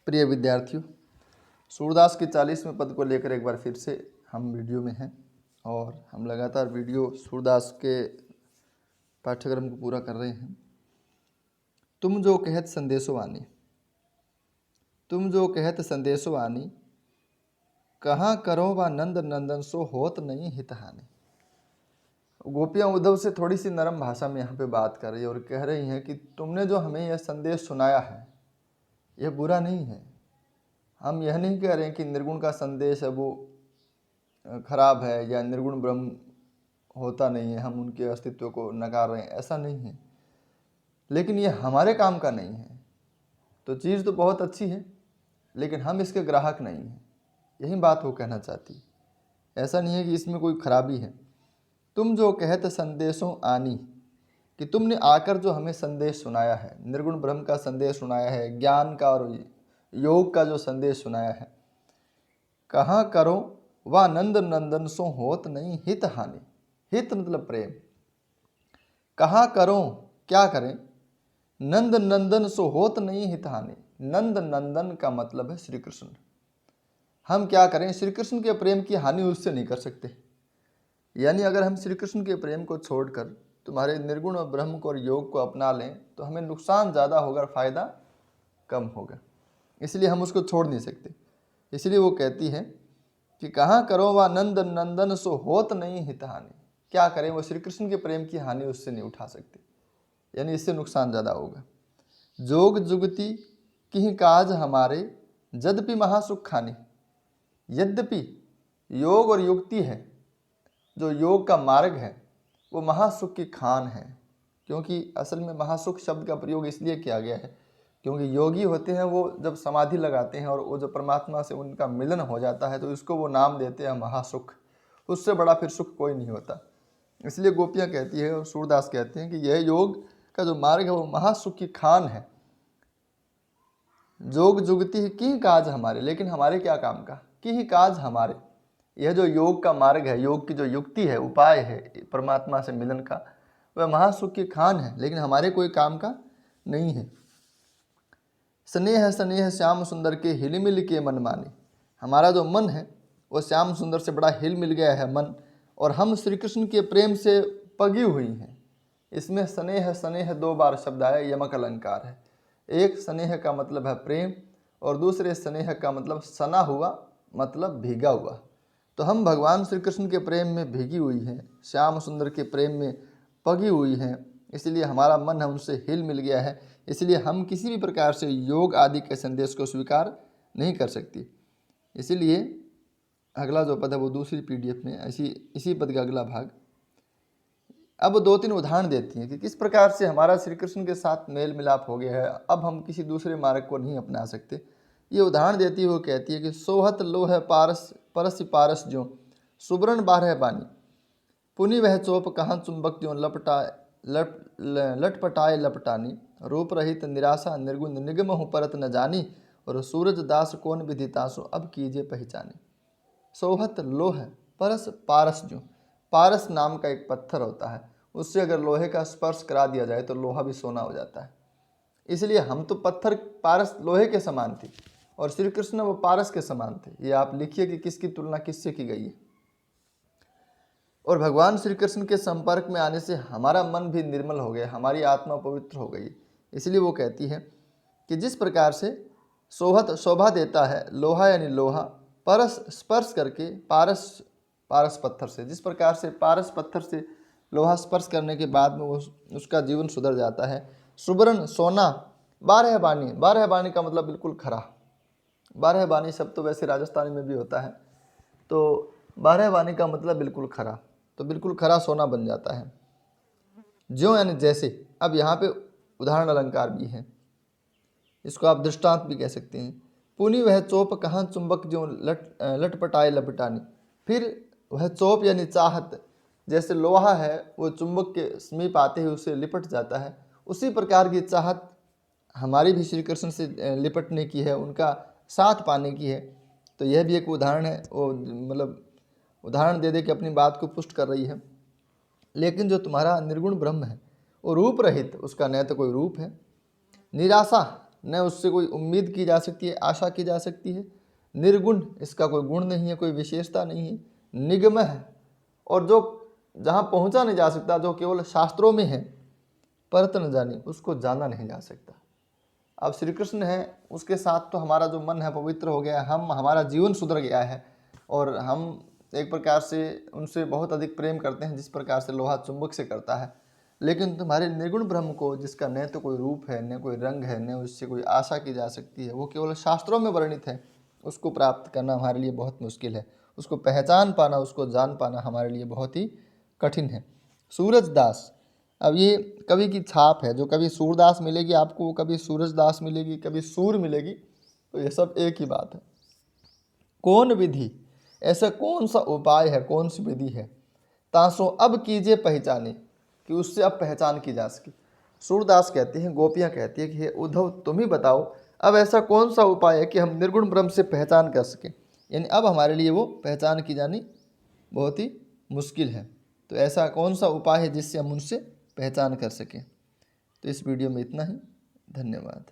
प्रिय विद्यार्थियों, सूरदास के 40वें पद को लेकर एक बार फिर से हम वीडियो में हैं और हम लगातार वीडियो सूरदास के पाठ्यक्रम को पूरा कर रहे हैं। तुम जो कहत संदेशो आनी, तुम जो कहत संदेशो आनी, कहाँ करो वा नंद नंदन सो होत नहीं हितहानि। गोपियाँ उद्धव से थोड़ी सी नरम भाषा में यहाँ पे बात कर रही है और कह रही हैं कि तुमने जो हमें यह संदेश सुनाया है यह बुरा नहीं है। हम यह नहीं कह रहे हैं कि निर्गुण का संदेश है वो खराब है या निर्गुण ब्रह्म होता नहीं है, हम उनके अस्तित्व को नकार रहे हैं, ऐसा नहीं है। लेकिन यह हमारे काम का नहीं है। तो चीज़ तो बहुत अच्छी है लेकिन हम इसके ग्राहक नहीं हैं, यही बात वो कहना चाहती। ऐसा नहीं है कि इसमें कोई खराबी है। तुम जो कहत संदेशों आनी, कि तुमने आकर जो हमें संदेश सुनाया है, निर्गुण ब्रह्म का संदेश सुनाया है, ज्ञान का और योग का जो संदेश सुनाया है, कहाँ करो वा नंद नंदन सो होत नहीं हित हानि। हित मतलब प्रेम। कहाँ करो क्या करें, नंद नंदन सो होत नहीं हित हानि। नंद नंदन का मतलब है श्री कृष्ण। हम क्या करें, श्री कृष्ण के प्रेम की हानि उससे नहीं कर सकते। यानी अगर हम श्री कृष्ण के प्रेम को छोड़कर तुम्हारे निर्गुण और ब्रह्म को और योग को अपना लें तो हमें नुकसान ज़्यादा होगा, फ़ायदा कम होगा। इसलिए हम उसको छोड़ नहीं सकते। इसलिए वो कहती है कि कहाँ करो वा नंद नंदन सो होत नहीं हित हानि। क्या करें, वो श्री कृष्ण के प्रेम की हानि उससे नहीं उठा सकते, यानी इससे नुकसान ज़्यादा होगा। जोग जुगति किहि काज हमारे, यद्यपि महासुख खानी। यद्यपि योग और युक्ति है, जो योग का मार्ग है, वो महासुख की खान है। क्योंकि असल में महासुख शब्द का प्रयोग इसलिए किया गया है क्योंकि योगी होते हैं वो जब समाधि लगाते हैं और वो जब परमात्मा से उनका मिलन हो जाता है तो इसको वो नाम देते हैं महासुख। उससे बड़ा फिर सुख कोई नहीं होता। इसलिए गोपियाँ कहती है और सूरदास कहते हैं कि यह योग का जो मार्ग है वो महासुख की खान है। जोग जुगती की काज हमारे, लेकिन हमारे क्या काम का, की ही काज हमारे। यह जो योग का मार्ग है, योग की जो युक्ति है, उपाय है परमात्मा से मिलन का, वह महासुख की खान है, लेकिन हमारे कोई काम का नहीं है। स्नेह स्नेह श्याम सुंदर के हिलमिल के मन माने। हमारा जो मन है वो श्याम सुंदर से बड़ा हिल मिल गया है मन, और हम श्री कृष्ण के प्रेम से पगी हुई हैं। इसमें स्नेह स्नेह 2 बार शब्द आया, यमक अलंकार है। एक स्नेह का मतलब है प्रेम और दूसरे स्नेह का मतलब सना हुआ, मतलब भीगा हुआ। तो हम भगवान श्री कृष्ण के प्रेम में भीगी हुई हैं, श्याम सुंदर के प्रेम में पगी हुई हैं, इसलिए हमारा मन हमसे हिल मिल गया है। इसलिए हम किसी भी प्रकार से योग आदि के संदेश को स्वीकार नहीं कर सकती। इसीलिए अगला जो पद है वो दूसरी PDF में इसी पद का अगला भाग अब 2-3 उदाहरण देती हैं कि किस प्रकार से हमारा श्री कृष्ण के साथ मेल मिलाप हो गया है, अब हम किसी दूसरे मार्ग को नहीं अपना सकते। ये उदाहरण देती है, वो कहती है कि सोहत लोह पारस परस पारस ज्यों, सुब्रन बारह बानी। पुनि वह चोप कहाँ चुंबक ज्यों, लटपटाए लपटानी। रूप रहित निराशा निर्गुण निगम हूँ परत न जानी, और सूरज दास कौन विदितासु अब कीजिए पहचाने। सोहत लोह परस पारस ज्यों, पारस नाम का एक पत्थर होता है, उससे अगर लोहे का स्पर्श करा दिया जाए तो लोहा भी सोना हो जाता है। इसलिए हम तो पत्थर, पारस लोहे के समान थी और श्री कृष्ण वो पारस के समान थे। ये आप लिखिए कि किसकी तुलना किससे की गई है। और भगवान श्री कृष्ण के संपर्क में आने से हमारा मन भी निर्मल हो गया, हमारी आत्मा पवित्र हो गई। इसलिए वो कहती है कि जिस प्रकार से सोहत शोभा देता है लोहा, यानी लोहा परस स्पर्श करके, पारस पत्थर से, जिस प्रकार से पारस पत्थर से लोहा स्पर्श करने के बाद में उसका जीवन सुधर जाता है। सुबरन सोना, 12 बानी, 12 बानी का मतलब बिल्कुल खरा। 12 बानी शब्द तो वैसे राजस्थानी में भी होता है, तो 12 बानी का मतलब बिल्कुल खरा, तो बिल्कुल खरा सोना बन जाता है। ज्यों यानी जैसे। अब यहाँ पे उदाहरण अलंकार भी है, इसको आप दृष्टांत भी कह सकते हैं। पुनि वह चोप कहाँ चुंबक ज्यों लटपटाए लपटानी। फिर वह चोप यानी चाहत, जैसे लोहा है वो चुंबक के समीप आते ही उसे लिपट जाता है, उसी प्रकार की चाहत हमारी भी श्री कृष्ण से लिपटने की है, उनका साथ पाने की है। तो यह भी एक उदाहरण है, वो मतलब उदाहरण दे के अपनी बात को पुष्ट कर रही है। लेकिन जो तुम्हारा निर्गुण ब्रह्म है वो रूप रहित, उसका न तो कोई रूप है, निराशा न उससे कोई उम्मीद की जा सकती है, आशा की जा सकती है। निर्गुण, इसका कोई गुण नहीं है, कोई विशेषता नहीं है। निगम है, और जो जहाँ पहुँचा नहीं जा सकता, जो केवल शास्त्रों में है, परत न जानी, उसको जाना नहीं जा सकता। अब श्री कृष्ण है, उसके साथ तो हमारा जो मन है पवित्र हो गया, हमारा जीवन सुधर गया है, और हम एक प्रकार से उनसे बहुत अधिक प्रेम करते हैं, जिस प्रकार से लोहा चुंबक से करता है। लेकिन तुम्हारे निर्गुण ब्रह्म को, जिसका न तो कोई रूप है, न कोई रंग है, न उससे कोई आशा की जा सकती है, वो केवल शास्त्रों में वर्णित है, उसको प्राप्त करना हमारे लिए बहुत मुश्किल है। उसको पहचान पाना, उसको जान पाना हमारे लिए बहुत ही कठिन है। सूरजदास, अब ये कवि की छाप है, जो कभी सूरदास मिलेगी आपको, कभी सूरजदास मिलेगी, कभी सूर मिलेगी, तो ये सब एक ही बात है। कौन विधि, ऐसा कौन सा उपाय है, कौन सी विधि है, तासो अब कीजिए पहचाने, कि उससे अब पहचान की जा सके। सूरदास कहते हैं, गोपियाँ कहती है कि हे उद्धव तुम ही बताओ, अब ऐसा कौन सा उपाय है कि हम निर्गुण ब्रह्म से पहचान कर सकें, यानी अब हमारे लिए वो पहचान की जानी बहुत ही मुश्किल है। तो ऐसा कौन सा उपाय है जिससे हम उनसे पहचान कर सकें। तो इस वीडियो में इतना ही। धन्यवाद।